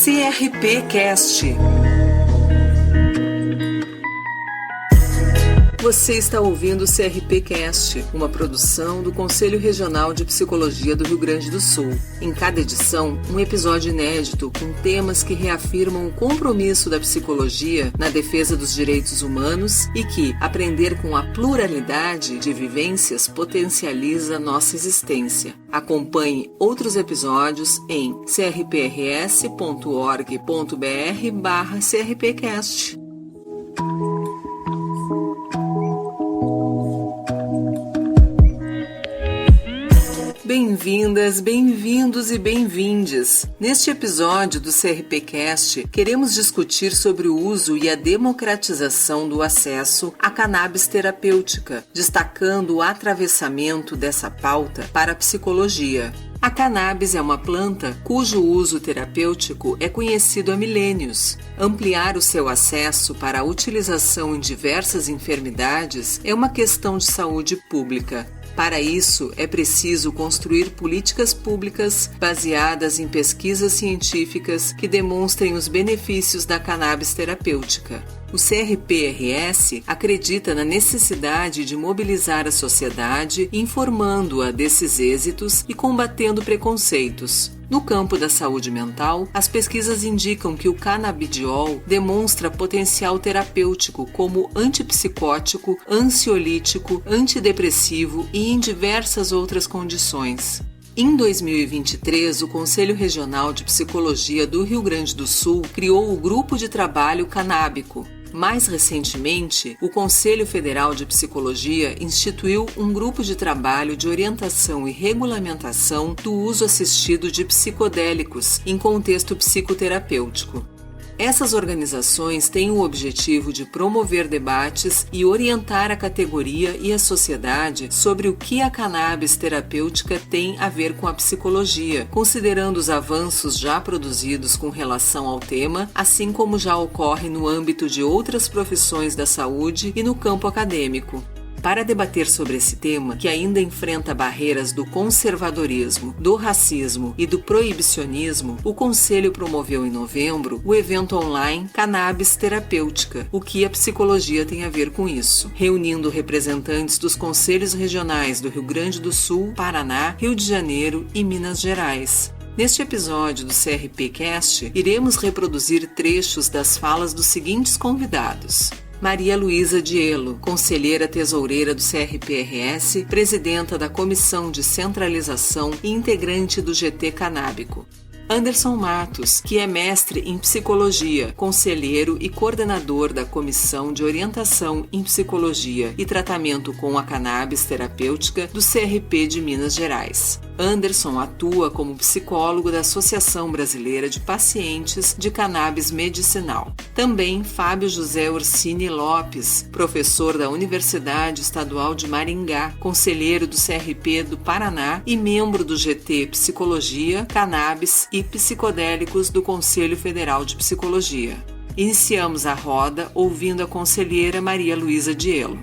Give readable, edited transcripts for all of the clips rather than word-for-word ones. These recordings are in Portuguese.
CRP-Cast. Você está ouvindo o CRP-Cast, uma produção do Conselho Regional de Psicologia do Rio Grande do Sul. Em cada edição, um episódio inédito com temas que reafirmam o compromisso da psicologia na defesa dos direitos humanos e que aprender com a pluralidade de vivências potencializa nossa existência. Acompanhe outros episódios em crprs.org.br/CRPcast. Bem-vindas, bem-vindos e bem-vindes! Neste episódio do CRP-Cast, queremos discutir sobre o uso e a democratização do acesso à cannabis terapêutica, destacando o atravessamento dessa pauta para a psicologia. A cannabis é uma planta cujo uso terapêutico é conhecido há milênios. Ampliar o seu acesso para a utilização em diversas enfermidades é uma questão de saúde pública. Para isso, é preciso construir políticas públicas baseadas em pesquisas científicas que demonstrem os benefícios da cannabis terapêutica. O CRPRS acredita na necessidade de mobilizar a sociedade, informando-a desses êxitos e combatendo preconceitos. No campo da saúde mental, as pesquisas indicam que o canabidiol demonstra potencial terapêutico como antipsicótico, ansiolítico, antidepressivo e em diversas outras condições. Em 2023, o Conselho Regional de Psicologia do Rio Grande do Sul criou o Grupo de Trabalho Canábico. Mais recentemente, o Conselho Federal de Psicologia instituiu um grupo de trabalho de orientação e regulamentação do uso assistido de psicodélicos em contexto psicoterapêutico. Essas organizações têm o objetivo de promover debates e orientar a categoria e a sociedade sobre o que a cannabis terapêutica tem a ver com a psicologia, considerando os avanços já produzidos com relação ao tema, assim como já ocorre no âmbito de outras profissões da saúde e no campo acadêmico. Para debater sobre esse tema, que ainda enfrenta barreiras do conservadorismo, do racismo e do proibicionismo, o Conselho promoveu em novembro o evento online Cannabis Terapêutica, o que a psicologia tem a ver com isso, reunindo representantes dos conselhos regionais do Rio Grande do Sul, Paraná, Rio de Janeiro e Minas Gerais. Neste episódio do CRP-Cast, iremos reproduzir trechos das falas dos seguintes convidados: Maria Luísa Dielo, conselheira tesoureira do CRPRS, presidenta da Comissão de Centralização e integrante do GT Canábico. Anderson Matos, que é mestre em psicologia, conselheiro e coordenador da Comissão de Orientação em Psicologia e Tratamento com a Cannabis Terapêutica do CRP de Minas Gerais. Anderson atua como psicólogo da Associação Brasileira de Pacientes de Cannabis Medicinal. Também Fábio José Orsini Lopes, professor da Universidade Estadual de Maringá, conselheiro do CRP do Paraná e membro do GT Psicologia, Cannabis e Psicodélicos do Conselho Federal de Psicologia. Iniciamos a roda ouvindo a conselheira Maria Luísa Dielo.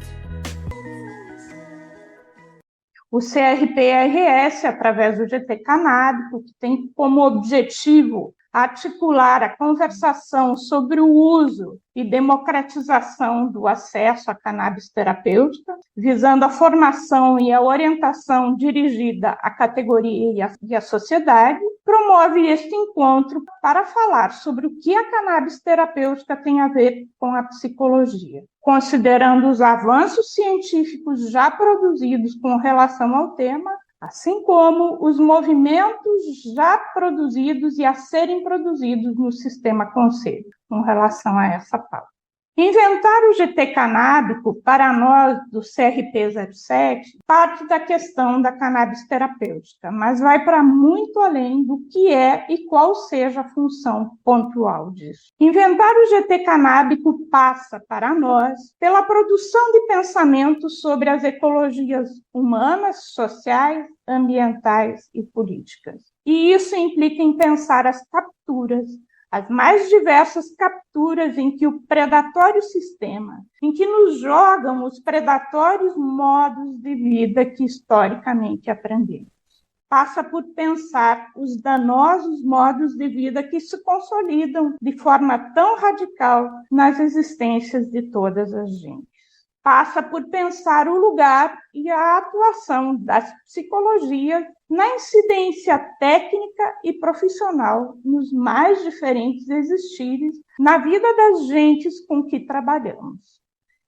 O CRPRS, através do GT Canábico, que tem como objetivo articular a conversação sobre o uso e democratização do acesso à cannabis terapêutica, visando a formação e a orientação dirigida à categoria e à sociedade, promove este encontro para falar sobre o que a cannabis terapêutica tem a ver com a psicologia, considerando os avanços científicos já produzidos com relação ao tema, assim como os movimentos já produzidos e a serem produzidos no sistema conselho, com relação a essa pauta. Inventar o GT canábico, para nós do CRP07, parte da questão da cannabis terapêutica, mas vai para muito além do que é e qual seja a função pontual disso. Inventar o GT canábico passa, para nós, pela produção de pensamentos sobre as ecologias humanas, sociais, ambientais e políticas. E isso implica em pensar as capturas, as mais diversas capturas em que o predatório sistema, em que nos jogam os predatórios modos de vida que historicamente aprendemos. passa por pensar os danosos modos de vida que se consolidam de forma tão radical nas existências de todas as gentes. Passa por pensar o lugar e a atuação das psicologias na incidência técnica e profissional nos mais diferentes existires na vida das gentes com que trabalhamos.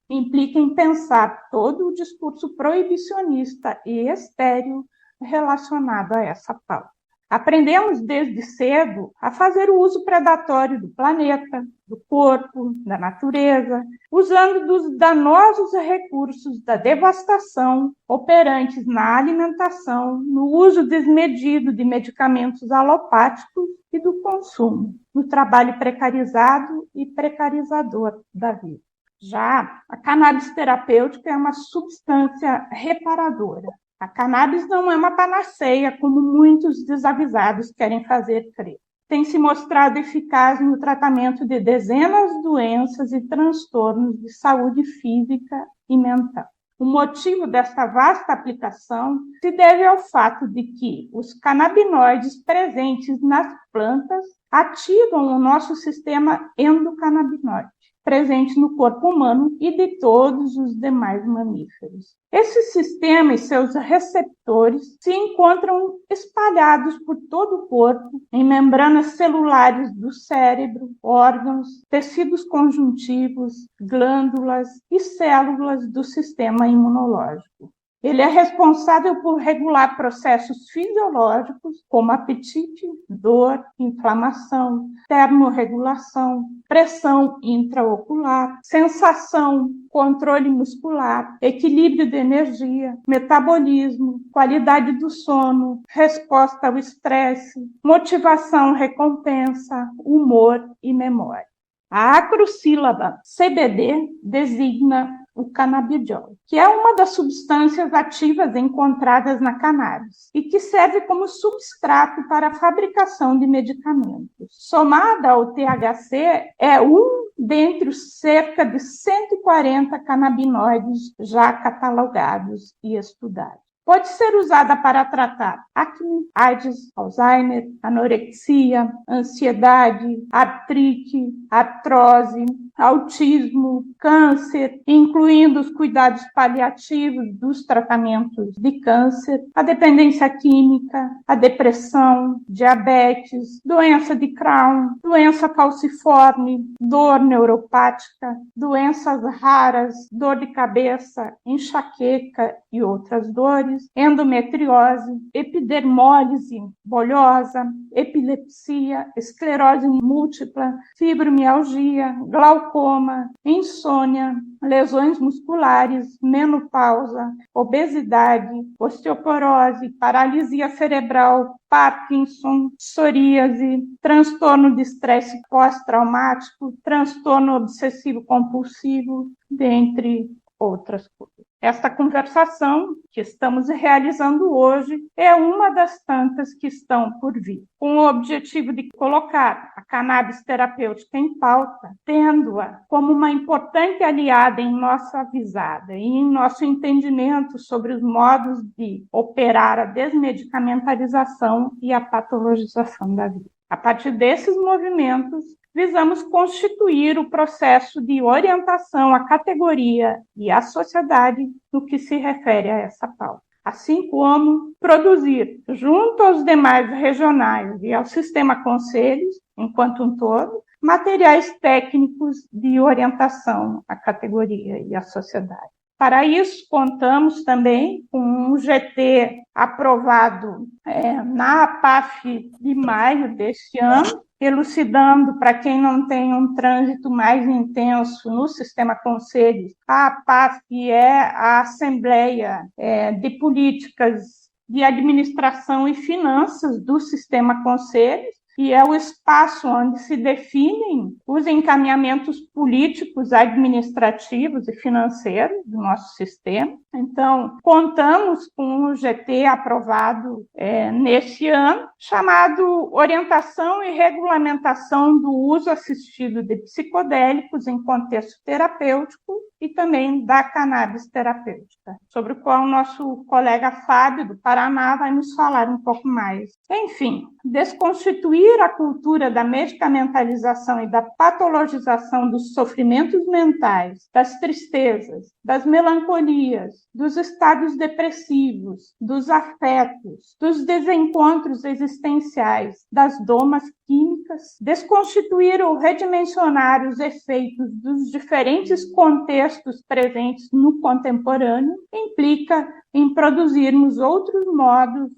Implica em pensar todo o discurso proibicionista e estéril relacionado a essa pauta. Aprendemos desde cedo a fazer o uso predatório do planeta, do corpo, da natureza, usando dos danosos recursos da devastação operantes na alimentação, no uso desmedido de medicamentos alopáticos e do consumo, no trabalho precarizado e precarizador da vida. Já a cannabis terapêutica é uma substância reparadora. A cannabis não é uma panaceia, como muitos desavisados querem fazer crer. Tem se mostrado eficaz no tratamento de dezenas de doenças e transtornos de saúde física e mental. O motivo desta vasta aplicação se deve ao fato de que os canabinoides presentes nas plantas ativam o nosso sistema endocannabinoide, presente no corpo humano e de todos os demais mamíferos. Esse sistema e seus receptores se encontram espalhados por todo o corpo, em membranas celulares do cérebro, órgãos, tecidos conjuntivos, glândulas e células do sistema imunológico. Ele é responsável por regular processos fisiológicos como apetite, dor, inflamação, termorregulação, pressão intraocular, sensação, controle muscular, equilíbrio de energia, metabolismo, qualidade do sono, resposta ao estresse, motivação, recompensa, humor e memória. A acrossílaba CBD designa o canabidiol, que é uma das substâncias ativas encontradas na cannabis e que serve como substrato para a fabricação de medicamentos. Somada ao THC, é um dentre os cerca de 140 canabinoides já catalogados e estudados. Pode ser usada para tratar acne, AIDS, Alzheimer, anorexia, ansiedade, artrite, artrose, autismo, câncer, incluindo os cuidados paliativos dos tratamentos de câncer, a dependência química, a depressão, diabetes, doença de Crohn, doença falciforme, dor neuropática, doenças raras, dor de cabeça, enxaqueca e outras dores, endometriose, epidermólise bolhosa, epilepsia, esclerose múltipla, fibromialgia, glaucoma, insônia, lesões musculares, menopausa, obesidade, osteoporose, paralisia cerebral, Parkinson, psoríase, transtorno de estresse pós-traumático, transtorno obsessivo-compulsivo, dentre outras coisas. Esta conversação que estamos realizando hoje é uma das tantas que estão por vir, com o objetivo de colocar a cannabis terapêutica em pauta, tendo-a como uma importante aliada em nossa visada e em nosso entendimento sobre os modos de operar a desmedicamentalização e a patologização da vida. A partir desses movimentos, visamos constituir o processo de orientação à categoria e à sociedade no que se refere a essa pauta, assim como produzir, junto aos demais regionais e ao sistema conselhos, enquanto um todo, materiais técnicos de orientação à categoria e à sociedade. Para isso, contamos também com um GT aprovado na APAF de maio deste ano, elucidando para quem não tem um trânsito mais intenso no sistema conselhos. A APAF é a Assembleia de Políticas de Administração e Finanças do sistema conselhos, e é o espaço onde se definem os encaminhamentos políticos, administrativos e financeiros do nosso sistema. Então, contamos com um GT aprovado neste ano, chamado Orientação e Regulamentação do Uso Assistido de Psicodélicos em Contexto Terapêutico e também da cannabis terapêutica, sobre o qual o nosso colega Fábio, do Paraná, vai nos falar um pouco mais. Enfim, desconstituir a cultura da medicamentalização e da patologização dos sofrimentos mentais, das tristezas, das melancolias, dos estados depressivos, dos afetos, dos desencontros existenciais, das domas químicas, desconstituir ou redimensionar os efeitos dos diferentes contextos presentes no contemporâneo implica em produzirmos outros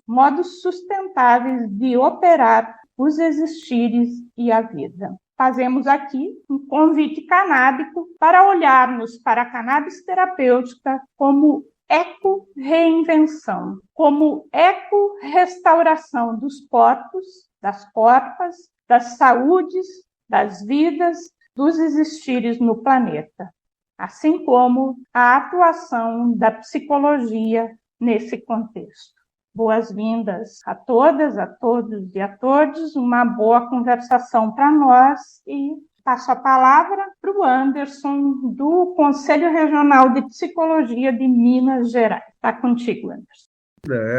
modos sustentáveis de operar os existires e a vida. Fazemos aqui um convite canábico para olharmos para a cannabis terapêutica como eco-reinvenção, como eco-restauração dos corpos, das corpas, das saúdes, das vidas, dos existires no planeta, assim como a atuação da psicologia nesse contexto. Boas-vindas a todas, a todos e a todos, uma boa conversação para nós e passo a palavra para o Anderson, do Conselho Regional de Psicologia de Minas Gerais. Está contigo, Anderson.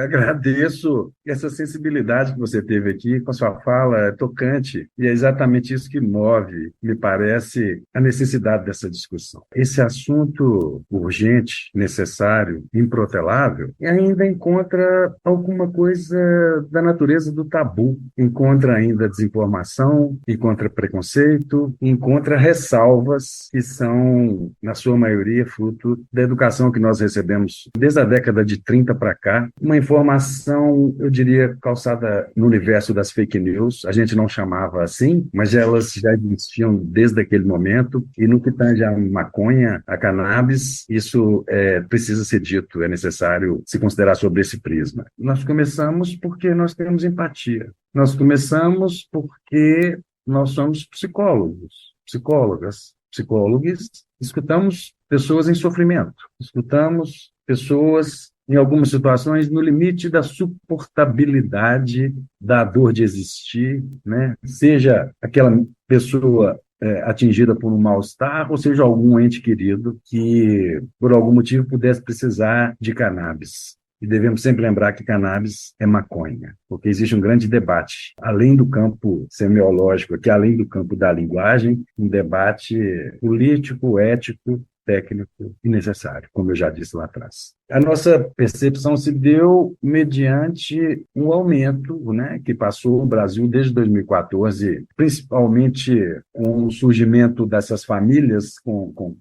Agradeço essa sensibilidade que você teve aqui com a sua fala, é tocante, e é exatamente isso que move, me parece, a necessidade dessa discussão. Esse assunto urgente, necessário, improtelável, ainda encontra alguma coisa da natureza do tabu, encontra ainda desinformação, encontra preconceito, encontra ressalvas que são, na sua maioria, fruto da educação que nós recebemos desde a década de 30 para cá, uma informação, eu diria, calçada no universo das fake news. A gente não chamava assim, mas elas já existiam desde aquele momento. E no que tange a maconha, a cannabis, isso precisa ser dito, é necessário se considerar sobre esse prisma. Nós começamos porque nós temos empatia. Nós começamos porque nós somos psicólogos, psicólogas, psicólogos. Escutamos pessoas em sofrimento, escutamos pessoas em algumas situações, no limite da suportabilidade da dor de existir, né? Seja aquela pessoa atingida por um mal-estar, ou seja, algum ente querido que, por algum motivo, pudesse precisar de cannabis. E devemos sempre lembrar que cannabis é maconha, porque existe um grande debate, além do campo semiológico, que além do campo da linguagem, um debate político, ético, técnico e necessário, como eu já disse lá atrás. A nossa percepção se deu mediante um aumento, né, que passou o Brasil desde 2014, principalmente com o surgimento dessas famílias,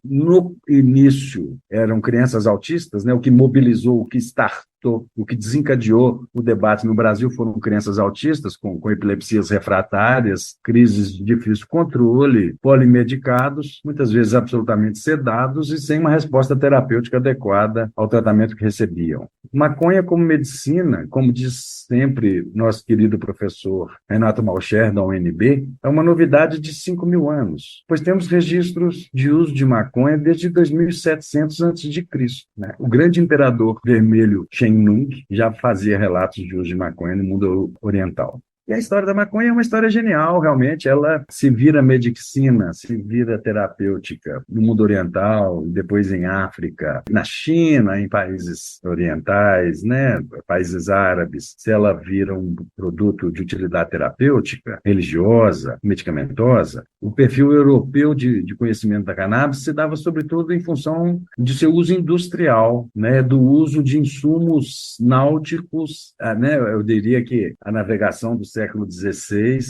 no início eram crianças autistas, né, o que mobilizou, o que startou, o que desencadeou o debate no Brasil foram crianças autistas com epilepsias refratárias, crises de difícil controle, polimedicados, muitas vezes absolutamente sedados e sem uma resposta terapêutica adequada ao tratamento que recebiam. Maconha como medicina, como diz sempre nosso querido professor Renato Malcher, da UNB, é uma novidade de 5.000 anos, pois temos registros de uso de maconha desde 2700 a.C., né? O grande imperador vermelho Shen Nung já fazia relatos de uso de maconha no mundo oriental. E a história da maconha é uma história genial, realmente. Ela se vira medicina, se vira terapêutica no mundo oriental, depois em África, na China, em países orientais, né, países árabes. Se ela vira um produto de utilidade terapêutica, religiosa, medicamentosa, o perfil europeu de conhecimento da cannabis se dava sobretudo em função de seu uso industrial, né, do uso de insumos náuticos, né, eu diria que a navegação do século XVI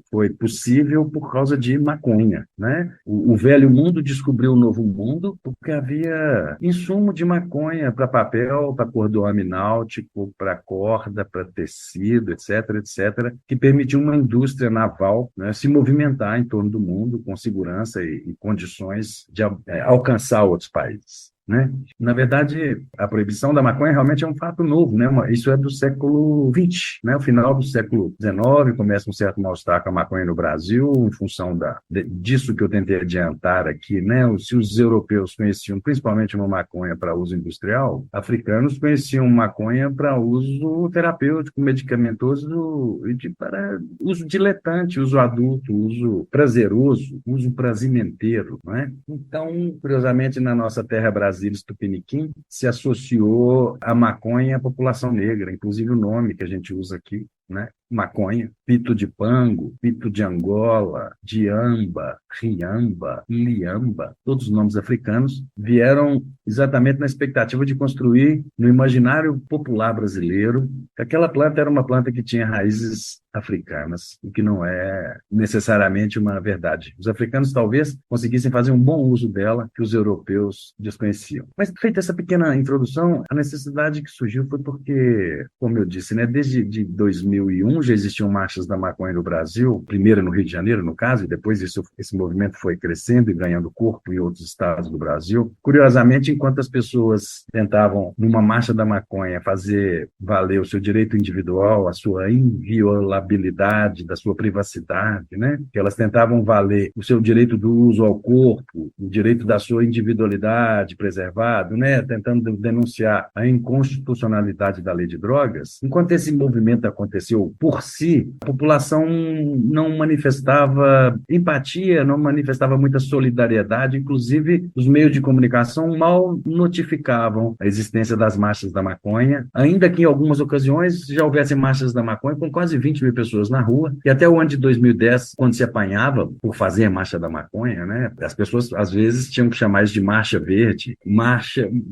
foi possível por causa de maconha, né? O velho mundo descobriu o novo mundo porque havia insumo de maconha para papel, para cordoame náutico, para corda, para tecido, etc., etc., que permitiu uma indústria naval, né, se movimentar em torno do mundo com segurança e condições de alcançar outros países. né? Na verdade, a proibição da maconha realmente é um fato novo, né? Isso é do século XX, né? O final do século XIX começa um certo mal-estar com a maconha no Brasil, em função disso que eu tentei adiantar aqui, né? Se os europeus conheciam principalmente uma maconha para uso industrial, africanos conheciam maconha para uso terapêutico, medicamentoso e para uso diletante, uso adulto, uso prazeroso, uso prazimenteiro, não é? Então, curiosamente, na nossa terra Brasília Tupiniquim, se associou a maconha à população negra, inclusive o nome que a gente usa aqui, né? Maconha, pito de pango, pito de Angola, diamba, riamba, liamba, todos os nomes africanos vieram exatamente na expectativa de construir no imaginário popular brasileiro que aquela planta era uma planta que tinha raízes africanas, o que não é necessariamente uma verdade. Os africanos talvez conseguissem fazer um bom uso dela que os europeus desconheciam. Mas feita essa pequena introdução, a necessidade que surgiu foi porque, como eu disse, né, desde 2001 já existiam marchas da maconha no Brasil, primeiro no Rio de Janeiro, no caso, e depois esse movimento foi crescendo e ganhando corpo em outros estados do Brasil. Curiosamente, enquanto as pessoas tentavam, numa marcha da maconha, fazer valer o seu direito individual, a sua inviolabilidade, da sua privacidade, né? Que elas tentavam valer o seu direito do uso ao corpo, o direito da sua individualidade preservado, né? Tentando denunciar a inconstitucionalidade da lei de drogas. Enquanto esse movimento aconteceu por si, a população não manifestava empatia, não manifestava muita solidariedade, inclusive os meios de comunicação mal notificavam a existência das marchas da maconha, ainda que em algumas ocasiões já houvesse marchas da maconha com quase 20 mil pessoas na rua, e até o ano de 2010, quando se apanhava por fazer a marcha da maconha, né, as pessoas às vezes tinham que chamar isso de marcha verde,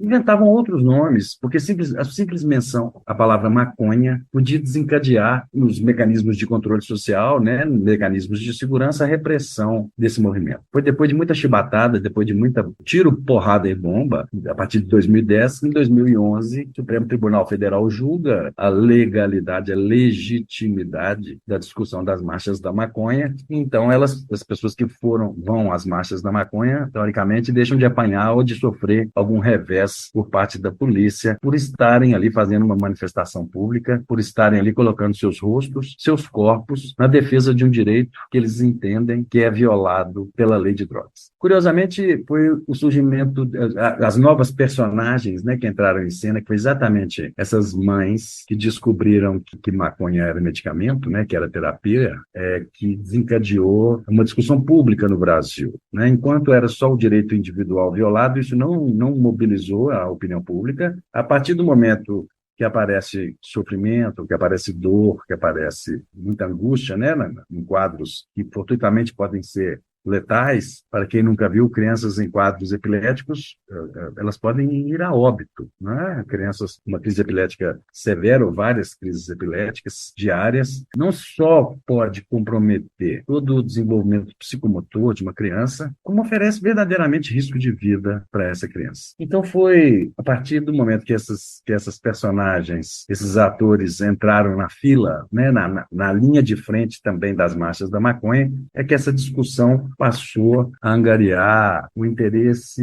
inventavam outros nomes, porque a simples menção à palavra maconha podia desencadear os mecanismos de controle social, né, mecanismos de segurança, a repressão desse movimento. Foi depois de muita chibatada, depois de muita tiro, porrada e bomba, a partir de 2010, em 2011, o Supremo Tribunal Federal julga a legalidade, a legitimidade da discussão das marchas da maconha. Então, as pessoas que vão às marchas da maconha, teoricamente, deixam de apanhar ou de sofrer algum revés por parte da polícia por estarem ali fazendo uma manifestação pública, por estarem ali colocando seus rostos, seus corpos, na defesa de um direito que eles entendem que é violado pela lei de drogas. Curiosamente, foi o surgimento, as novas personagens, né, que entraram em cena, que foi exatamente essas mães que descobriram que maconha era medicamento, né, que era terapia, que desencadeou uma discussão pública no Brasil, né? Enquanto era só o direito individual violado, isso não mobilizou a opinião pública. A partir do momento que aparece sofrimento, que aparece dor, que aparece muita angústia, né, em quadros que fortuitamente podem ser letais, para quem nunca viu, crianças em quadros epiléticos, elas podem ir a óbito, né? Crianças com uma crise epilética severa ou várias crises epiléticas diárias, não só pode comprometer todo o desenvolvimento psicomotor de uma criança, como oferece verdadeiramente risco de vida para essa criança. Então foi a partir do momento que essas personagens, esses atores entraram na fila, né, na linha de frente também das marchas da maconha, é que essa discussão passou a angariar o interesse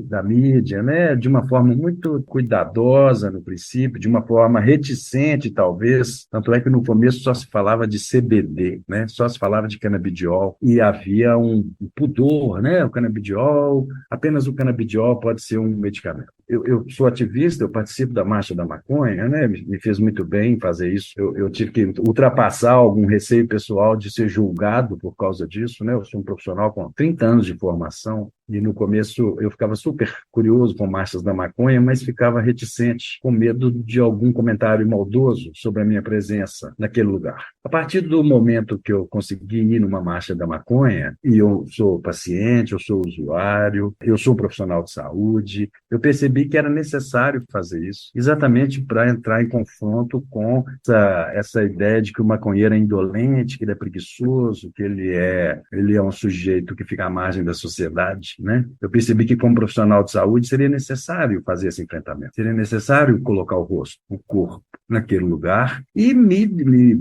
da mídia, né, de uma forma muito cuidadosa no princípio, de uma forma reticente, talvez. Tanto é que no começo só se falava de CBD, né, só se falava de canabidiol, e havia um pudor, né, o canabidiol, apenas o canabidiol pode ser um medicamento. Eu sou ativista, eu participo da Marcha da Maconha, né? Me fez muito bem fazer isso. Eu tive que ultrapassar algum receio pessoal de ser julgado por causa disso, né? Eu sou um profissional com 30 anos de formação e no começo eu ficava super curioso com marchas da maconha, mas ficava reticente, com medo de algum comentário maldoso sobre a minha presença naquele lugar. A partir do momento que eu consegui ir numa marcha da maconha, e eu sou paciente, eu sou usuário, eu sou um profissional de saúde, eu percebi que era necessário fazer isso, exatamente para entrar em confronto com essa ideia de que o maconheiro é indolente, que ele é preguiçoso, que ele é um sujeito que fica à margem da sociedade. né? Eu percebi que, como profissional de saúde, seria necessário fazer esse enfrentamento. Seria necessário colocar o rosto, o corpo, naquele lugar e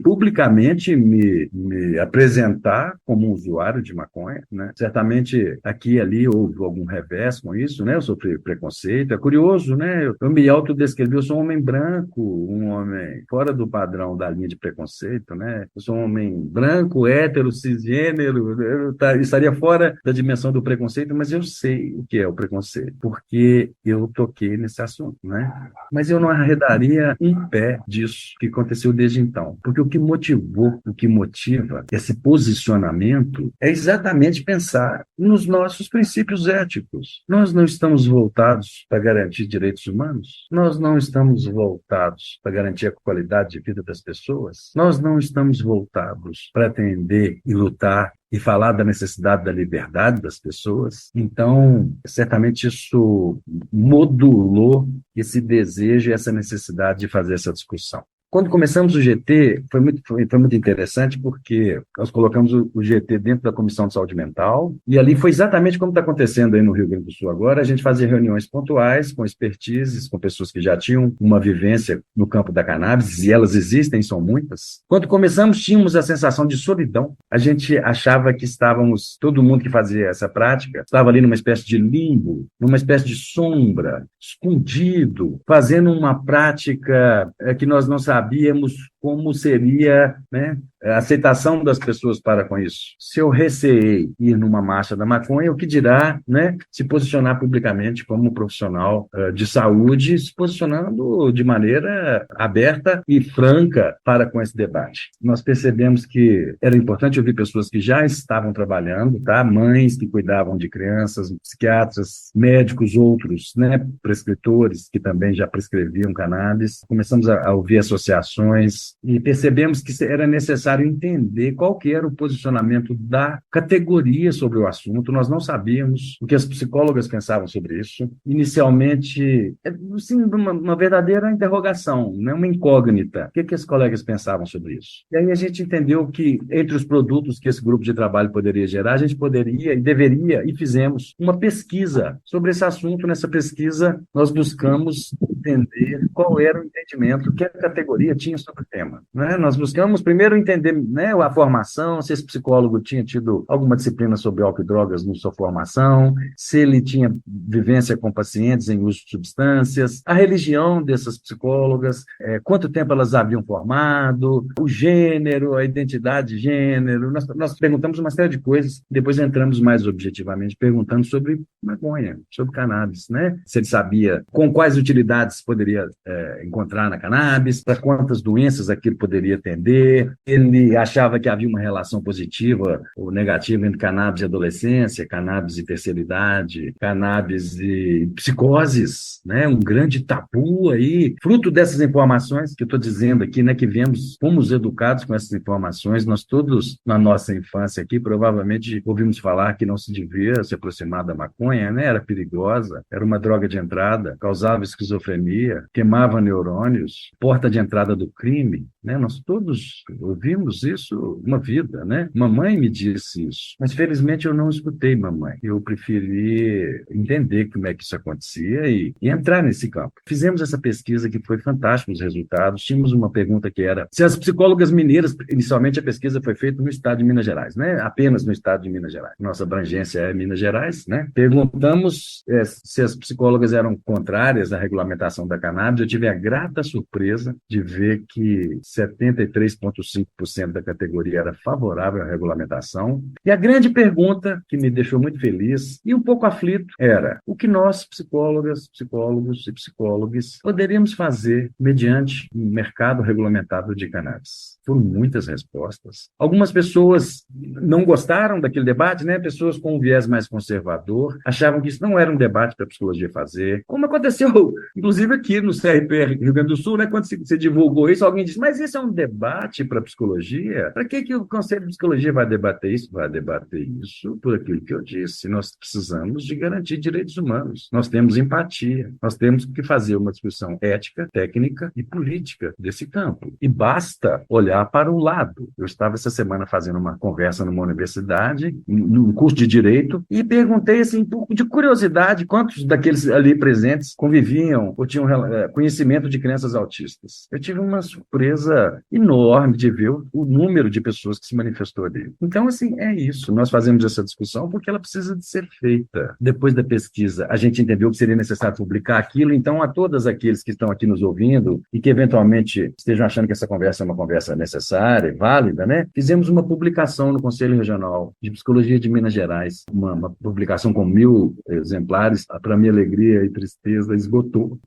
publicamente me apresentar como um usuário de maconha, né? Certamente aqui e ali houve algum revés com isso, né? Eu sofri preconceito. É curioso, né? Eu me autodescrevi, eu sou um homem branco, um homem fora do padrão da linha de preconceito, né? Eu sou um homem branco, hétero, cisgênero, eu estaria fora da dimensão do preconceito, mas eu sei o que é o preconceito, porque eu toquei nesse assunto, né? Mas eu não arredaria um pé disso que aconteceu desde então, porque o que motivou, o que motiva esse posicionamento é exatamente pensar nos nossos princípios éticos. Nós não estamos voltados para garantir direitos humanos, nós não estamos voltados para garantir a qualidade de vida das pessoas, nós não estamos voltados para atender e lutar e falar da necessidade da liberdade das pessoas. Então, certamente isso modulou esse desejo e essa necessidade de fazer essa discussão. Quando começamos o GT, foi muito interessante, porque nós colocamos o GT dentro da Comissão de Saúde Mental, e ali foi exatamente como está acontecendo aí no Rio Grande do Sul agora. A gente fazia reuniões pontuais com expertises, com pessoas que já tinham uma vivência no campo da cannabis, e elas existem, são muitas. Quando começamos, tínhamos a sensação de solidão. A gente achava que todo mundo que fazia essa prática, estava ali numa espécie de limbo, numa espécie de sombra, escondido, fazendo uma prática que nós não sabíamos como seria, né, a aceitação das pessoas para com isso. Se eu receei ir numa marcha da maconha, o que dirá, né, se posicionar publicamente como profissional de saúde, se posicionando de maneira aberta e franca para com esse debate. Nós percebemos que era importante ouvir pessoas que já estavam trabalhando, tá? Mães que cuidavam de crianças, psiquiatras, médicos, outros, né, prescritores que também já prescreviam cannabis. Começamos a ouvir associações e percebemos que era necessário entender qual que era o posicionamento da categoria sobre o assunto. Nós não sabíamos o que as psicólogas pensavam sobre isso. Inicialmente, assim, uma verdadeira interrogação, né? Uma incógnita. O que os colegas pensavam sobre isso? E aí a gente entendeu que, entre os produtos que esse grupo de trabalho poderia gerar, a gente poderia e deveria, e fizemos, uma pesquisa sobre esse assunto. Nessa pesquisa, nós buscamos entender qual era o entendimento que a categoria tinha sobre o tema, né? Nós buscamos primeiro entender, né, a formação, se esse psicólogo tinha tido alguma disciplina sobre álcool e drogas na sua formação, se ele tinha vivência com pacientes em uso de substâncias, a religião dessas psicólogas, quanto tempo elas haviam formado, o gênero, a identidade de gênero. Nós perguntamos uma série de coisas, depois entramos mais objetivamente perguntando sobre maconha, sobre cannabis, né? Se ele sabia com quais utilidades poderia encontrar na cannabis, para quantas doenças aquilo poderia atender. Ele achava que havia uma relação positiva ou negativa entre cannabis e adolescência, cannabis e terceira idade, cannabis e psicoses, né? Um grande tabu aí, fruto dessas informações que eu estou dizendo aqui, né? Que fomos educados com essas informações. Nós todos, na nossa infância aqui, provavelmente ouvimos falar que não se devia se aproximar da maconha, né? Era perigosa, era uma droga de entrada, causava esquizofrenia, queimava neurônios, porta de entrada do crime, né? Nós todos ouvimos isso uma vida, né? Mamãe me disse isso, mas felizmente eu não escutei mamãe. Eu preferi entender como é que isso acontecia e entrar nesse campo. Fizemos essa pesquisa que foi fantástica os resultados. Tínhamos uma pergunta que era se as psicólogas mineiras, inicialmente a pesquisa foi feita no estado de Minas Gerais, né? Apenas no estado de Minas Gerais. Nossa abrangência é Minas Gerais, né? Perguntamos se as psicólogas eram contrárias à regulamentação da cannabis. Eu tive a grata surpresa de ver que 73,5% da categoria era favorável à regulamentação. E a grande pergunta, que me deixou muito feliz e um pouco aflito, era o que nós, psicólogas, psicólogos e psicólogas, poderíamos fazer mediante um mercado regulamentado de cannabis. Foram muitas respostas. Algumas pessoas não gostaram daquele debate, né? Pessoas com um viés mais conservador, achavam que isso não era um debate para a psicologia fazer, como aconteceu, inclusive aqui no CRP Rio Grande do Sul, né? Quando se divulgou isso, alguém disse, mas isso é um debate para a psicologia? Para que o Conselho de Psicologia vai debater isso? Vai debater isso por aquilo que eu disse. Nós precisamos de garantir direitos humanos. Nós temos empatia. Nós temos que fazer uma discussão ética, técnica e política desse campo. E basta olhar olhar para o lado. Eu estava essa semana fazendo uma conversa numa universidade, num curso de Direito, e perguntei, assim, um pouco de curiosidade, quantos daqueles ali presentes conviviam ou tinham conhecimento de crianças autistas. Eu tive uma surpresa enorme de ver o número de pessoas que se manifestou ali. Então, assim, é isso. Nós fazemos essa discussão porque ela precisa de ser feita. Depois da pesquisa, a gente entendeu que seria necessário publicar aquilo, então a todos aqueles que estão aqui nos ouvindo e que eventualmente estejam achando que essa conversa é uma conversa necessária e válida, né? Fizemos uma publicação no Conselho Regional de Psicologia de Minas Gerais, uma publicação com 1.000 exemplares, para minha alegria e tristeza, esgotou.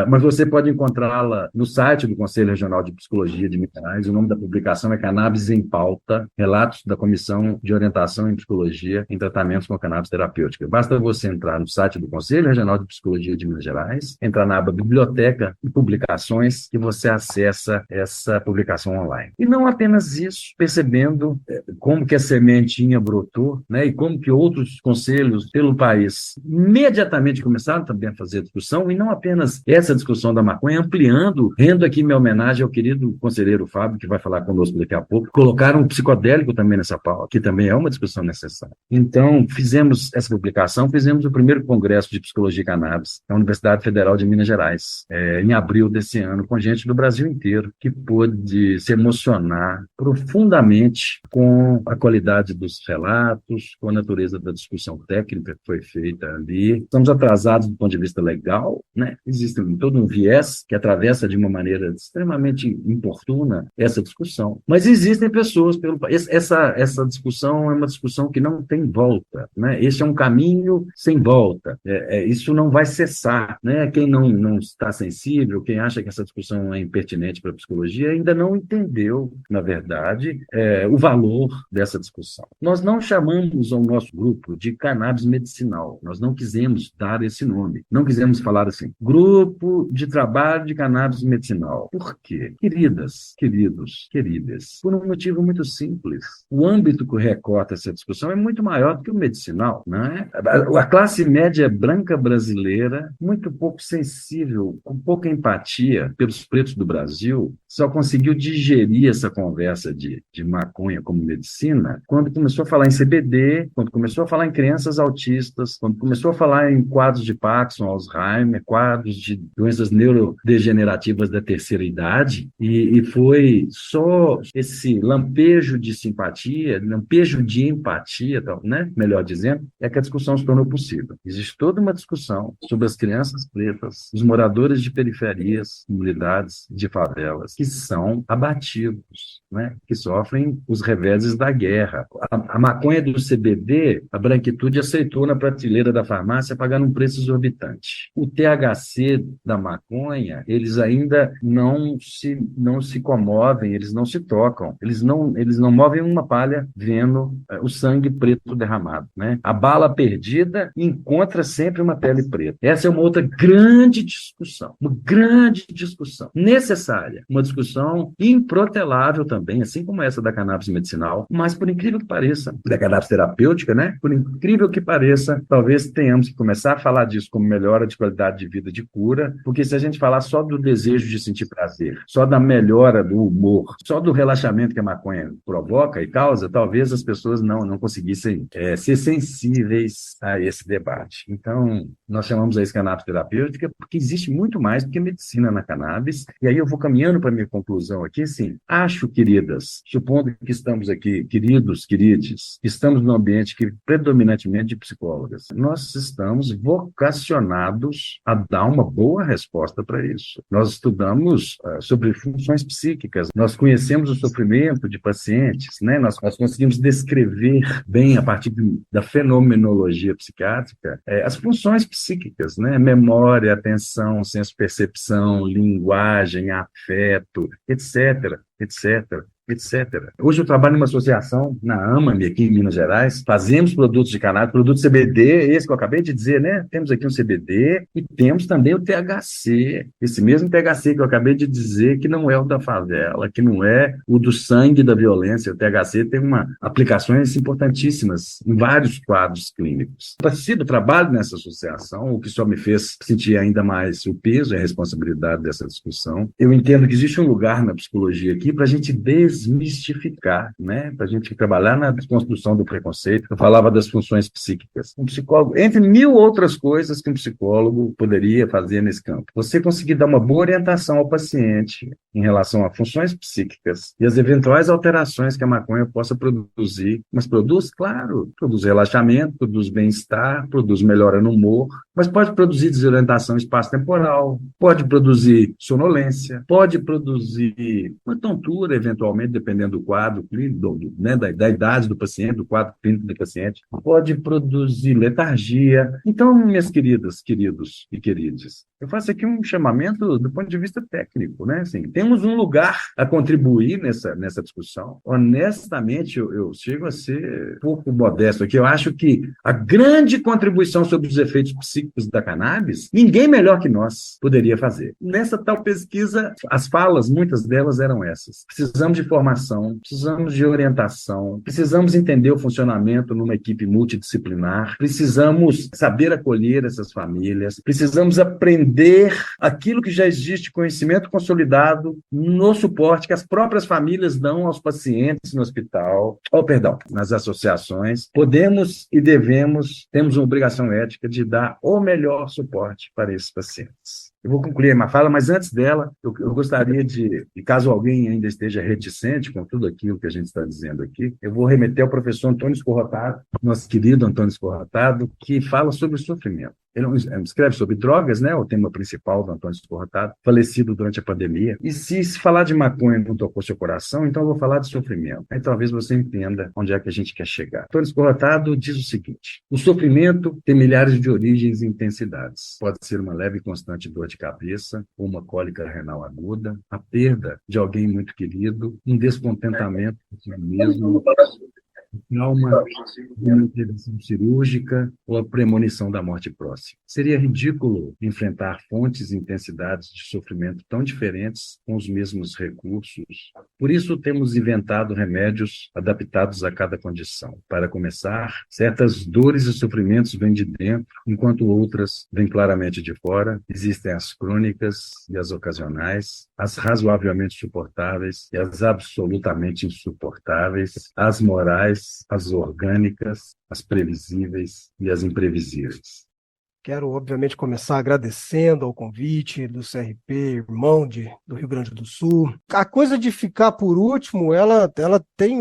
Mas você pode encontrá-la no site do Conselho Regional de Psicologia de Minas Gerais. O nome da publicação é Cannabis em Pauta, Relatos da Comissão de Orientação em Psicologia em Tratamentos com Cannabis Terapêutica. Basta você entrar no site do Conselho Regional de Psicologia de Minas Gerais, entrar na aba Biblioteca e Publicações, que você acessa essa publicação online. E não apenas isso, percebendo como que a sementinha brotou, né, e como que outros conselhos pelo país imediatamente começaram também a fazer discussão, e não apenas essa discussão da maconha, ampliando, rendo aqui minha homenagem ao querido conselheiro Fábio, que vai falar conosco daqui a pouco, colocaram um psicodélico também nessa pauta, que também é uma discussão necessária. Então, fizemos essa publicação, fizemos o primeiro congresso de psicologia e cannabis na Universidade Federal de Minas Gerais, em abril desse ano, com gente do Brasil inteiro, que pôde se emocionar profundamente com a qualidade dos relatos, com a natureza da discussão técnica que foi feita ali. Estamos atrasados do ponto de vista legal, né? Existe todo um viés que atravessa de uma maneira extremamente importuna essa discussão. Mas existem pessoas pelo país. Essa discussão é uma discussão que não tem volta, né? Esse é um caminho sem volta. Isso não vai cessar, né? Quem não está sensível, quem acha que essa discussão é impertinente para a psicologia, ainda não entendeu, na verdade, o valor dessa discussão. Nós não chamamos ao nosso grupo de cannabis medicinal. Nós não quisemos dar esse nome. Não quisemos falar assim, grupo de trabalho de cannabis medicinal. Por quê? Queridas, queridos, queridas, por um motivo muito simples. O âmbito que recorta essa discussão é muito maior do que o medicinal, não é? A classe média branca brasileira, muito pouco sensível, com pouca empatia pelos pretos do Brasil, só conseguiu digerir essa conversa de maconha como medicina quando começou a falar em CBD, quando começou a falar em crianças autistas, quando começou a falar em quadros de Parkinson, Alzheimer, quadros de doenças neurodegenerativas da terceira idade, e foi só esse lampejo de simpatia, lampejo de empatia, né? Melhor dizendo, é que a discussão se tornou possível. Existe toda uma discussão sobre as crianças pretas, os moradores de periferias, comunidades de favelas, que são abatidos, né? Que sofrem os reveses da guerra. A maconha do CBD, a branquitude aceitou na prateleira da farmácia pagando um preço exorbitante. O THC da maconha, eles ainda não se comovem, eles não se tocam, eles não movem uma palha vendo o sangue preto derramado, né? A bala perdida encontra sempre uma pele preta. Essa é uma outra grande discussão necessária, uma discussão improtelável também, assim como essa da cannabis medicinal, mas por incrível que pareça, da cannabis terapêutica, né? Por incrível que pareça, talvez tenhamos que começar a falar disso como melhora de qualidade de vida, de cura, porque se a gente falar só do desejo de sentir prazer, só da melhora do humor, só do relaxamento que a maconha provoca e causa, talvez as pessoas não conseguissem ser sensíveis a esse debate. Então, nós chamamos isso cannabis terapêutica porque existe muito mais do que medicina na cannabis, e aí eu vou caminhando para a minha conclusão aqui, assim, acho, queridas, supondo que estamos aqui, queridos, querides, estamos num ambiente que predominantemente de psicólogas, nós estamos vocacionados a dar uma boa resposta para isso. Nós estudamos sobre funções psíquicas, nós conhecemos o sofrimento de pacientes, né? Nós conseguimos descrever bem, a partir da fenomenologia psiquiátrica, as funções psíquicas, né? Memória, atenção, senso-percepção, linguagem, afeto, etc., etc. etc. Hoje eu trabalho numa associação, na AMAMI, aqui em Minas Gerais, fazemos produtos de cannabis, produto CBD, esse que eu acabei de dizer, né? Temos aqui um CBD e temos também o THC, esse mesmo THC que eu acabei de dizer que não é o da favela, que não é o do sangue da violência. O THC tem aplicações importantíssimas em vários quadros clínicos. Eu participo do trabalho nessa associação, o que só me fez sentir ainda mais o peso e a responsabilidade dessa discussão. Eu entendo que existe um lugar na psicologia aqui para a gente desmistificar, né? Para a gente trabalhar na desconstrução do preconceito. Eu falava das funções psíquicas. Um psicólogo, entre mil outras coisas que um psicólogo poderia fazer nesse campo, você conseguir dar uma boa orientação ao paciente em relação a funções psíquicas e as eventuais alterações que a maconha possa produzir. Mas produz, claro, produz relaxamento, produz bem-estar, produz melhora no humor, mas pode produzir desorientação espaço-temporal, pode produzir sonolência, pode produzir uma tontura, eventualmente, dependendo do quadro clínico, né, da idade do paciente, do quadro clínico do paciente, pode produzir letargia. Então, minhas queridas, queridos e queridas, eu faço aqui um chamamento do ponto de vista técnico, né? Assim, temos um lugar a contribuir nessa discussão. Honestamente, eu chego a ser um pouco modesto aqui. Eu acho que a grande contribuição sobre os efeitos psíquicos da cannabis, ninguém melhor que nós poderia fazer. Nessa tal pesquisa, as falas, muitas delas eram essas. Precisamos de formação, precisamos de orientação, precisamos entender o funcionamento numa equipe multidisciplinar, precisamos saber acolher essas famílias, precisamos aprender aquilo que já existe, conhecimento consolidado no suporte que as próprias famílias dão aos pacientes no hospital, nas associações. Podemos e devemos, temos uma obrigação ética de dar o melhor suporte para esses pacientes. Eu vou concluir a minha fala, mas antes dela, eu gostaria de, caso alguém ainda esteja reticente com tudo aquilo que a gente está dizendo aqui, eu vou remeter ao professor Antônio Escorrotado, nosso querido Antônio Escorrotado, que fala sobre o sofrimento. Ele escreve sobre drogas, né, o tema principal do Antônio Escorrotado, falecido durante a pandemia. E se falar de maconha não tocou seu coração, então eu vou falar de sofrimento. Aí talvez você entenda onde é que a gente quer chegar. Antônio Escorrotado diz o seguinte: o sofrimento tem milhares de origens e intensidades. Pode ser uma leve e constante dor de cabeça, ou uma cólica renal aguda, a perda de alguém muito querido, um descontentamento consigo mesmo, trauma de uma intervenção cirúrgica ou a premonição da morte próxima. Seria ridículo enfrentar fontes e intensidades de sofrimento tão diferentes com os mesmos recursos. Por isso, temos inventado remédios adaptados a cada condição. Para começar, certas dores e sofrimentos vêm de dentro, enquanto outras vêm claramente de fora. Existem as crônicas e as ocasionais, as razoavelmente suportáveis e as absolutamente insuportáveis, as morais, as orgânicas, as previsíveis e as imprevisíveis. Quero, obviamente, começar agradecendo ao convite do CRP, irmão do Rio Grande do Sul. A coisa de ficar por último, ela tem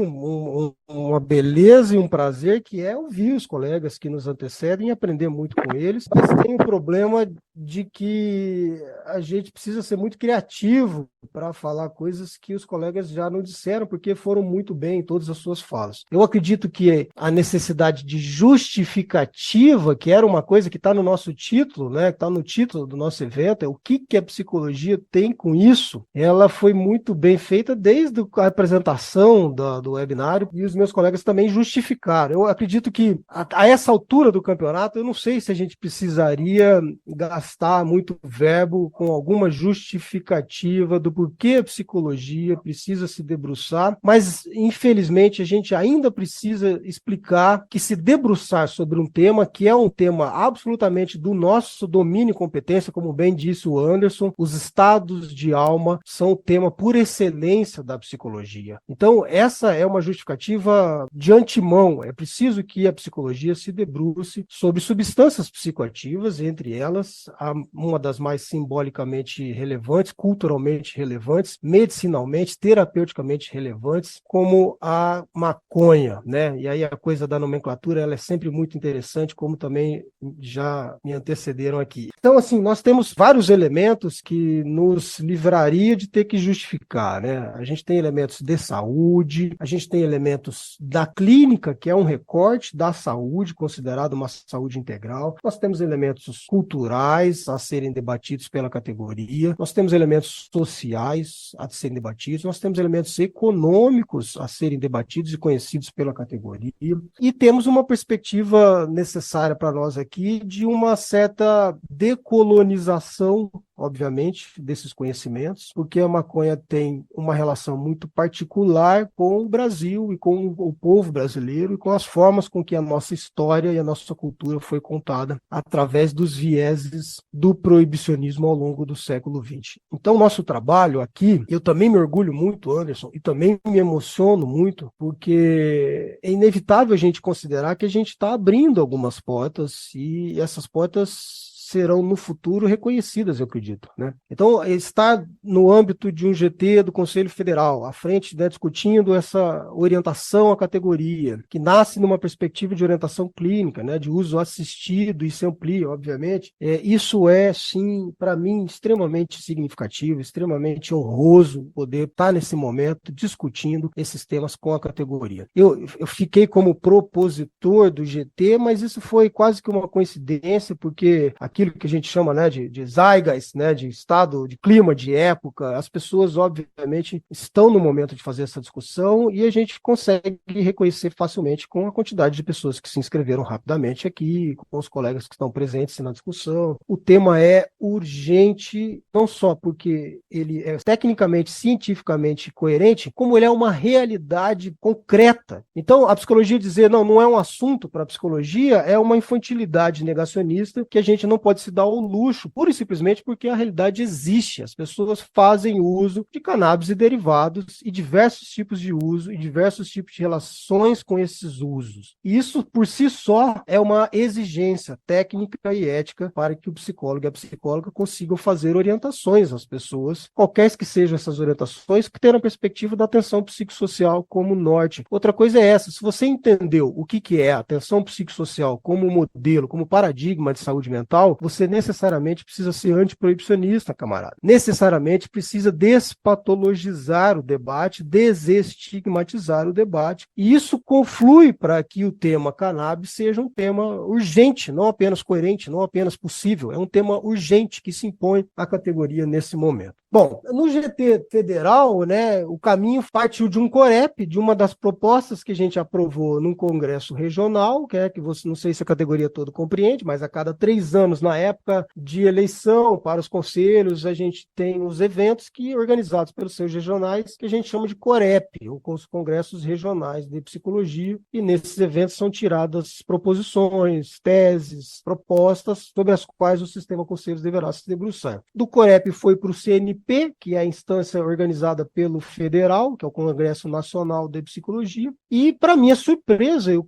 uma beleza e um prazer que é ouvir os colegas que nos antecedem e aprender muito com eles, mas tem o problema de que a gente precisa ser muito criativo para falar coisas que os colegas já não disseram, porque foram muito bem em todas as suas falas. Eu acredito que a necessidade de justificativa, que era uma coisa que está no nosso título, né, que está no título do nosso evento, é o que a psicologia tem com isso, ela foi muito bem feita desde a apresentação do webinário, e os meus colegas também justificaram. Eu acredito que a essa altura do campeonato, eu não sei se a gente precisaria gastar muito verbo com alguma justificativa do porquê a psicologia precisa se debruçar, mas infelizmente a gente ainda precisa explicar que se debruçar sobre um tema que é um tema absolutamente do nosso domínio e competência, como bem disse o Anderson, os estados de alma são o tema por excelência da psicologia. Então essa é uma justificativa de antemão. É preciso que a psicologia se debruce sobre substâncias psicoativas, entre elas uma das mais simbolicamente relevantes, culturalmente relevantes, medicinalmente, terapeuticamente relevantes, como a maconha, né? E aí a coisa da nomenclatura, ela é sempre muito interessante, como também já me antecederam aqui. Então, assim, nós temos vários elementos que nos livraria de ter que justificar, né? A gente tem elementos de saúde, a gente tem elementos da clínica, que é um recorte da saúde, considerado uma saúde integral. Nós temos elementos culturais, ambientais a serem debatidos pela categoria, nós temos elementos sociais a serem debatidos, nós temos elementos econômicos a serem debatidos e conhecidos pela categoria, e temos uma perspectiva necessária para nós aqui de uma certa decolonização, obviamente, desses conhecimentos, porque a maconha tem uma relação muito particular com o Brasil e com o povo brasileiro e com as formas com que a nossa história e a nossa cultura foi contada através dos vieses do proibicionismo ao longo do século XX. Então, nosso trabalho aqui, eu também me orgulho muito, Anderson, e também me emociono muito, porque é inevitável a gente considerar que a gente está abrindo algumas portas e essas portas serão no futuro reconhecidas, eu acredito, né? Então, estar no âmbito de um GT do Conselho Federal, à frente, né, discutindo essa orientação à categoria, que nasce numa perspectiva de orientação clínica, né, de uso assistido e se amplia, obviamente, isso é, sim, para mim, extremamente significativo, extremamente honroso poder estar nesse momento discutindo esses temas com a categoria. Eu fiquei como propositor do GT, mas isso foi quase que uma coincidência, porque aquilo que a gente chama, né, de zeitgeist, né, de estado, de clima, de época, as pessoas, obviamente, estão no momento de fazer essa discussão e a gente consegue reconhecer facilmente com a quantidade de pessoas que se inscreveram rapidamente aqui, com os colegas que estão presentes na discussão. O tema é urgente, não só porque ele é tecnicamente, cientificamente coerente, como ele é uma realidade concreta. Então, a psicologia dizer, não é um assunto para a psicologia, é uma infantilidade negacionista que a gente não pode se dar ao luxo, pura e simplesmente porque a realidade existe. As pessoas fazem uso de cannabis e derivados e diversos tipos de uso e diversos tipos de relações com esses usos. E isso, por si só, é uma exigência técnica e ética para que o psicólogo e a psicóloga consigam fazer orientações às pessoas, qualquer que sejam essas orientações, que tenham a perspectiva da atenção psicossocial como norte. Outra coisa é essa, se você entendeu o que é a atenção psicossocial como modelo, como paradigma de saúde mental, você necessariamente precisa ser antiproibicionista, camarada. Necessariamente precisa despatologizar o debate, desestigmatizar o debate. E isso conflui para que o tema cannabis seja um tema urgente, não apenas coerente, não apenas possível. É um tema urgente que se impõe à categoria nesse momento. Bom, no GT federal, né, o caminho partiu de um COREP, de uma das propostas que a gente aprovou num congresso regional, que você, não sei se a categoria toda compreende, mas a cada 3 anos, na época de eleição para os conselhos, a gente tem os eventos organizados pelos seus regionais, que a gente chama de COREP, ou os congressos regionais de psicologia, e nesses eventos são tiradas proposições, teses, propostas, sobre as quais o sistema conselhos deverá se debruçar. Do COREP foi para o CNP, que é a instância organizada pelo Federal, que é o Congresso Nacional de Psicologia, e para minha surpresa, eu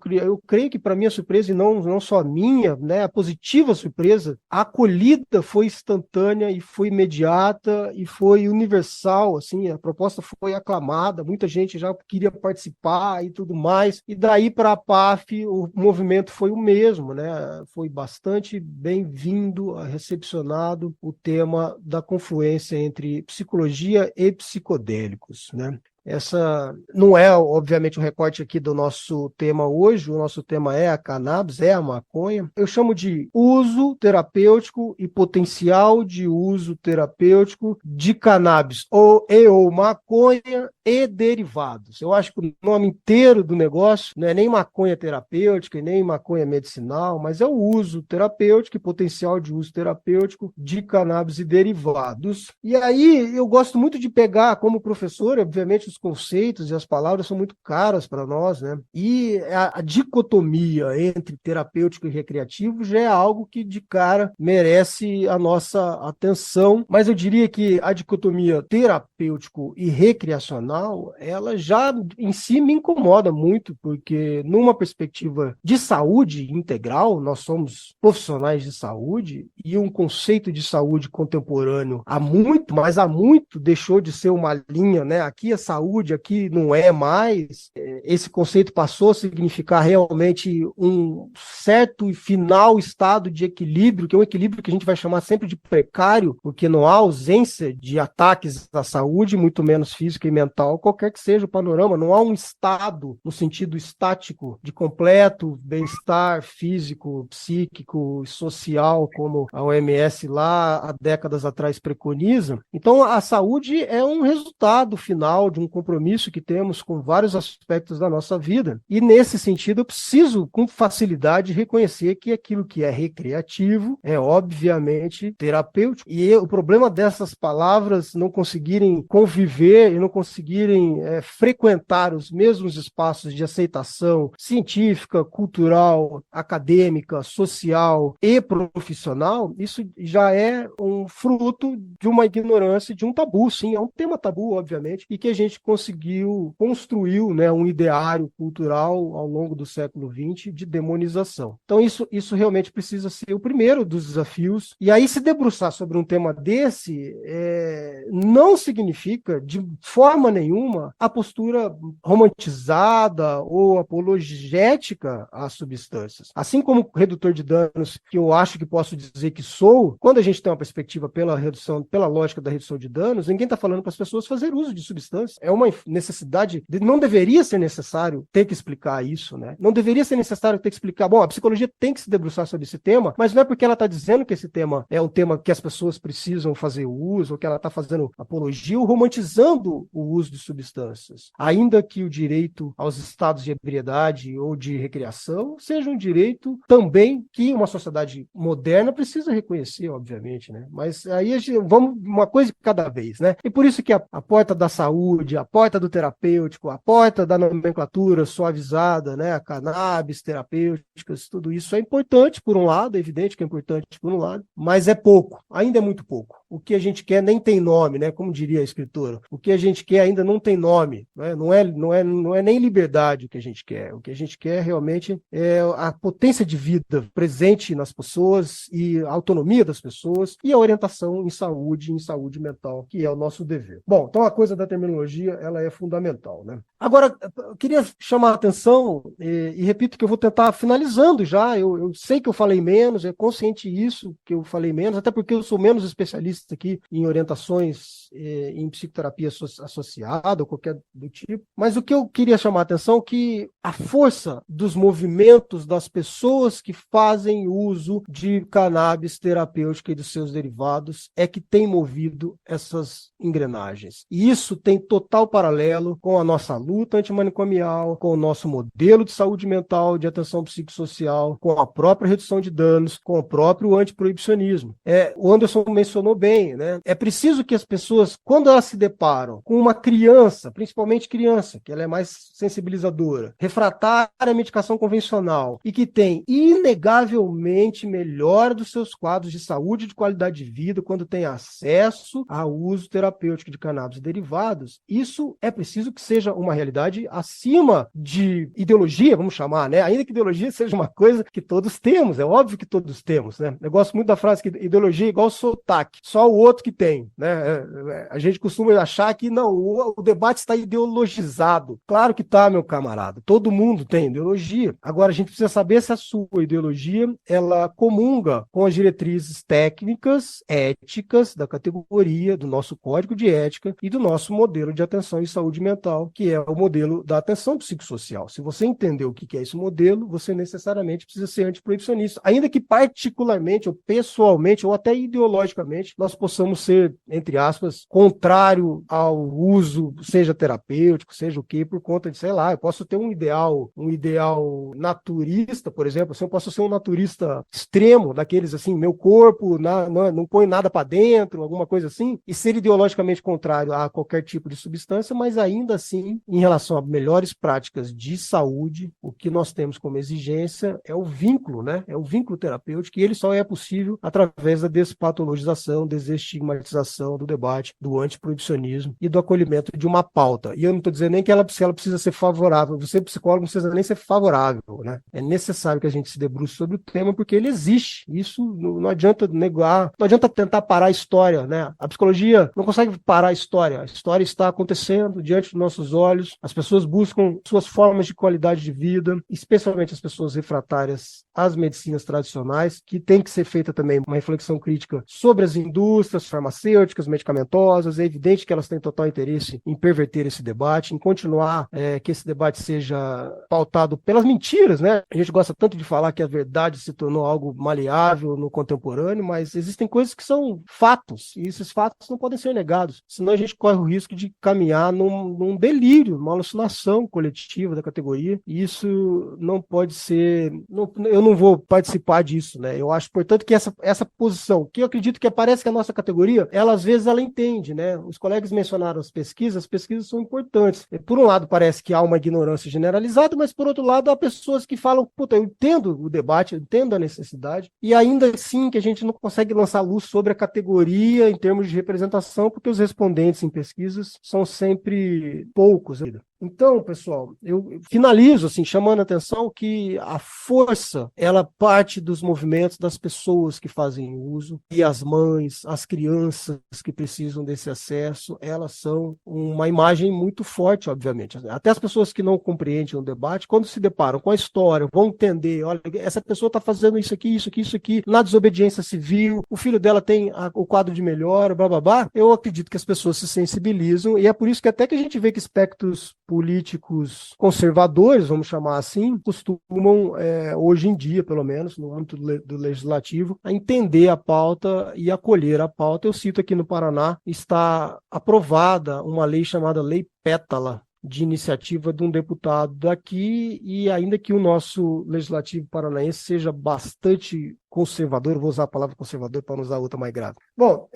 creio que para minha surpresa, e não só a minha, né, a positiva surpresa, a acolhida foi instantânea e foi imediata e foi universal, assim, a proposta foi aclamada, muita gente já queria participar e tudo mais, e daí para a PAF o movimento foi o mesmo, né, foi bastante bem-vindo, recepcionado o tema da confluência entre psicologia e psicodélicos, né? Essa não é, obviamente, o recorte aqui do nosso tema hoje, o nosso tema é a cannabis, é a maconha. Eu chamo de uso terapêutico e potencial de uso terapêutico de cannabis ou maconha e derivados. Eu acho que o nome inteiro do negócio não é nem maconha terapêutica e nem maconha medicinal, mas é o uso terapêutico e potencial de uso terapêutico de cannabis e derivados. E aí eu gosto muito de pegar, como professor, obviamente, os conceitos e as palavras são muito caras para nós, né? E a dicotomia entre terapêutico e recreativo já é algo que de cara merece a nossa atenção, mas eu diria que a dicotomia terapêutico e recreacional, ela já em si me incomoda muito, porque numa perspectiva de saúde integral, nós somos profissionais de saúde e um conceito de saúde contemporâneo há muito deixou de ser uma linha, né? Aqui a saúde saúde aqui não é mais, esse conceito passou a significar realmente um certo e final estado de equilíbrio, que é um equilíbrio que a gente vai chamar sempre de precário, porque não há ausência de ataques à saúde, muito menos física e mental, qualquer que seja o panorama, não há um estado no sentido estático de completo bem-estar físico, psíquico, social, como a OMS lá há décadas atrás preconiza. Então, a saúde é um resultado final de um compromisso que temos com vários aspectos da nossa vida. E, nesse sentido, eu preciso, com facilidade, reconhecer que aquilo que é recreativo é, obviamente, terapêutico. E o problema dessas palavras não conseguirem conviver e não conseguirem frequentar os mesmos espaços de aceitação científica, cultural, acadêmica, social e profissional, isso já é um fruto de uma ignorância, de um tabu, sim, é um tema tabu, obviamente, e que a gente construiu, né, um ideário cultural ao longo do século XX de demonização. Então isso realmente precisa ser o primeiro dos desafios, e aí se debruçar sobre um tema desse não significa, de forma nenhuma, a postura romantizada ou apologética às substâncias. Assim como redutor de danos, que eu acho que posso dizer que sou, quando a gente tem uma perspectiva pela lógica da redução de danos, ninguém está falando para as pessoas fazer uso de substâncias. É uma necessidade, não deveria ser necessário ter que explicar isso, né? Não deveria ser necessário ter que explicar, bom, a psicologia tem que se debruçar sobre esse tema, mas não é porque ela está dizendo que esse tema é um tema que as pessoas precisam fazer uso, ou que ela está fazendo apologia ou romantizando o uso de substâncias. Ainda que o direito aos estados de ebriedade ou de recreação seja um direito também que uma sociedade moderna precisa reconhecer, obviamente, né? Mas aí vamos uma coisa de cada vez, né? E por isso que a porta da saúde, a porta do terapêutico, a porta da nomenclatura suavizada, né? A cannabis, terapêuticas, tudo isso é importante por um lado, é evidente que é importante por um lado, mas é pouco, ainda é muito pouco. O que a gente quer nem tem nome, né? Como diria a escritora, o que a gente quer ainda não tem nome, né? Não é nem liberdade o que a gente quer. O que a gente quer realmente é a potência de vida presente nas pessoas e a autonomia das pessoas e a orientação em saúde mental, que é o nosso dever. Bom, então a coisa da terminologia, ela é fundamental, né? Agora, eu queria chamar a atenção, e repito que eu vou tentar finalizando já, eu sei que eu falei menos, é consciente isso, que eu falei menos, até porque eu sou menos especialista aqui em orientações em psicoterapia associada ou qualquer do tipo, mas o que eu queria chamar a atenção é que a força dos movimentos das pessoas que fazem uso de cannabis terapêutica e dos seus derivados é que tem movido essas engrenagens. E isso tem total paralelo com a nossa luta antimanicomial, com o nosso modelo de saúde mental, de atenção psicossocial, com a própria redução de danos, com o próprio antiproibicionismo. O Anderson mencionou bem, né? É preciso que as pessoas, quando elas se deparam com uma criança, principalmente criança, que ela é mais sensibilizadora, refratária à medicação convencional e que tem inegavelmente melhora dos seus quadros de saúde e de qualidade de vida quando tem acesso ao uso terapêutico de cannabis e derivados, isso é preciso que seja uma realidade acima de ideologia, vamos chamar, né? Ainda que ideologia seja uma coisa que todos temos, é óbvio que todos temos, né? Eu gosto muito da frase que ideologia é igual sotaque, só o outro que tem, né? A gente costuma achar que não, o debate está ideologizado. Claro que está, meu camarada, todo mundo tem ideologia. Agora a gente precisa saber se a sua ideologia, ela comunga com as diretrizes técnicas, éticas da categoria, do nosso código de ética e do nosso modelo de atenção e saúde mental, que é o modelo da atenção psicossocial. Se você entender o que é esse modelo, você necessariamente precisa ser antiproibicionista, ainda que particularmente, ou pessoalmente, ou até ideologicamente, nós possamos ser, entre aspas, contrário ao uso, seja terapêutico, seja o quê, por conta de, sei lá, eu posso ter um ideal naturista, por exemplo, assim, eu posso ser um naturista extremo, daqueles assim, meu corpo não põe nada para dentro, alguma coisa assim, e ser ideologicamente contrário a qualquer tipo de substância, mas ainda assim, em relação a melhores práticas de saúde, o que nós temos como exigência é o vínculo, né? É o vínculo terapêutico, e ele só é possível através da despatologização, desestigmatização do debate, do antiproibicionismo e do acolhimento de uma pauta. E eu não estou dizendo nem que se ela precisa ser favorável, você psicólogo não precisa nem ser favorável, né? É necessário que a gente se debruce sobre o tema, porque ele existe. Isso não adianta negar, não adianta tentar parar a história, né? A psicologia não consegue parar a história está acontecendo acontecendo diante dos nossos olhos, as pessoas buscam suas formas de qualidade de vida, especialmente as pessoas refratárias às medicinas tradicionais, que tem que ser feita também uma reflexão crítica sobre as indústrias farmacêuticas, medicamentosas. É evidente que elas têm total interesse em perverter esse debate, em continuar que esse debate seja pautado pelas mentiras, né? A gente gosta tanto de falar que a verdade se tornou algo maleável no contemporâneo, mas existem coisas que são fatos, e esses fatos não podem ser negados, senão a gente corre o risco de caminhar num delírio, numa alucinação coletiva da categoria, e isso não pode ser... eu não vou participar disso, né? Eu acho, portanto, que essa posição, que eu acredito que parece que a nossa categoria, ela às vezes ela entende, né? Os colegas mencionaram as pesquisas são importantes. Por um lado, parece que há uma ignorância generalizada, mas por outro lado, há pessoas que falam, puta, eu entendo o debate, eu entendo a necessidade, e ainda assim que a gente não consegue lançar luz sobre a categoria em termos de representação, porque os respondentes em pesquisas são sempre poucos. Então, pessoal, eu finalizo assim, chamando a atenção que a força, ela parte dos movimentos das pessoas que fazem uso, e as mães, as crianças que precisam desse acesso, elas são uma imagem muito forte, obviamente. Até as pessoas que não compreendem o debate, quando se deparam com a história, vão entender, olha, essa pessoa está fazendo isso aqui, na desobediência civil, o filho dela tem o quadro de melhora, blá, blá, blá. Eu acredito que as pessoas se sensibilizam, e é por isso que até que a gente vê que espectros políticos conservadores, vamos chamar assim, costumam, hoje em dia, pelo menos, no âmbito do legislativo, a entender a pauta e acolher a pauta. Eu cito aqui no Paraná, está aprovada uma lei chamada Lei Pétala, de iniciativa de um deputado daqui, e ainda que o nosso legislativo paranaense seja bastante conservador, vou usar a palavra conservador para não usar outra mais grave. Bom,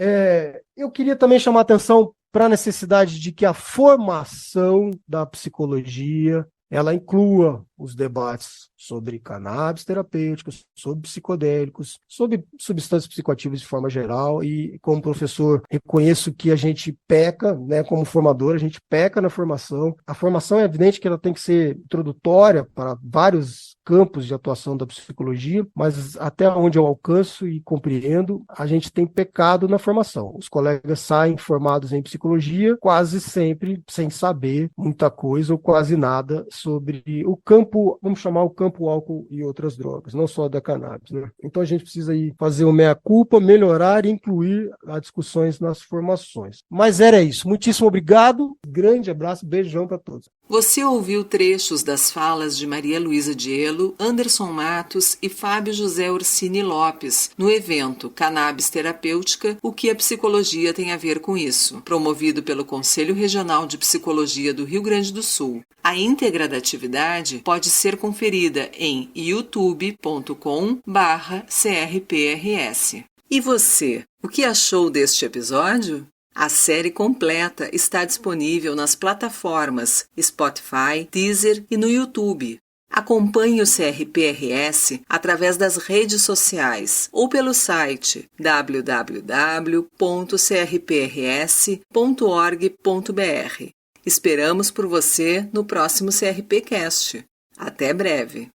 eu queria também chamar a atenção para a necessidade de que a formação da psicologia ela inclua os debates sobre cannabis terapêuticos, sobre psicodélicos, sobre substâncias psicoativas de forma geral, e como professor reconheço que a gente peca, né, como formador, a gente peca na formação. A formação é evidente que ela tem que ser introdutória para vários campos de atuação da psicologia, mas até onde eu alcanço e compreendo, a gente tem pecado na formação. Os colegas saem formados em psicologia quase sempre sem saber muita coisa ou quase nada sobre o campo, vamos chamar o campo álcool e outras drogas, não só da cannabis, né? Então a gente precisa aí fazer o meia-culpa, melhorar e incluir as discussões nas formações. Mas era isso. Muitíssimo obrigado, grande abraço, beijão para todos. Você ouviu trechos das falas de Maria Luísa Diello, Anderson Matos e Fábio José Orsini Lopes no evento Cannabis Terapêutica, o que a psicologia tem a ver com isso, promovido pelo Conselho Regional de Psicologia do Rio Grande do Sul. A íntegra da atividade pode ser conferida em youtube.com/crprs. E você, o que achou deste episódio? A série completa está disponível nas plataformas Spotify, Deezer e no YouTube. Acompanhe o CRPRS através das redes sociais ou pelo site www.crprs.org.br. Esperamos por você no próximo CRPcast. Até breve!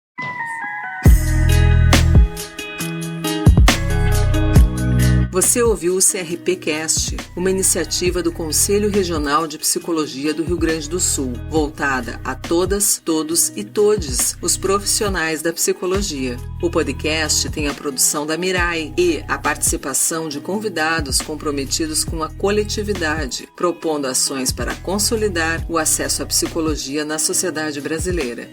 Você ouviu o CRPcast, uma iniciativa do Conselho Regional de Psicologia do Rio Grande do Sul, voltada a todas, todos e todes os profissionais da psicologia. O podcast tem a produção da Mirai e a participação de convidados comprometidos com a coletividade, propondo ações para consolidar o acesso à psicologia na sociedade brasileira.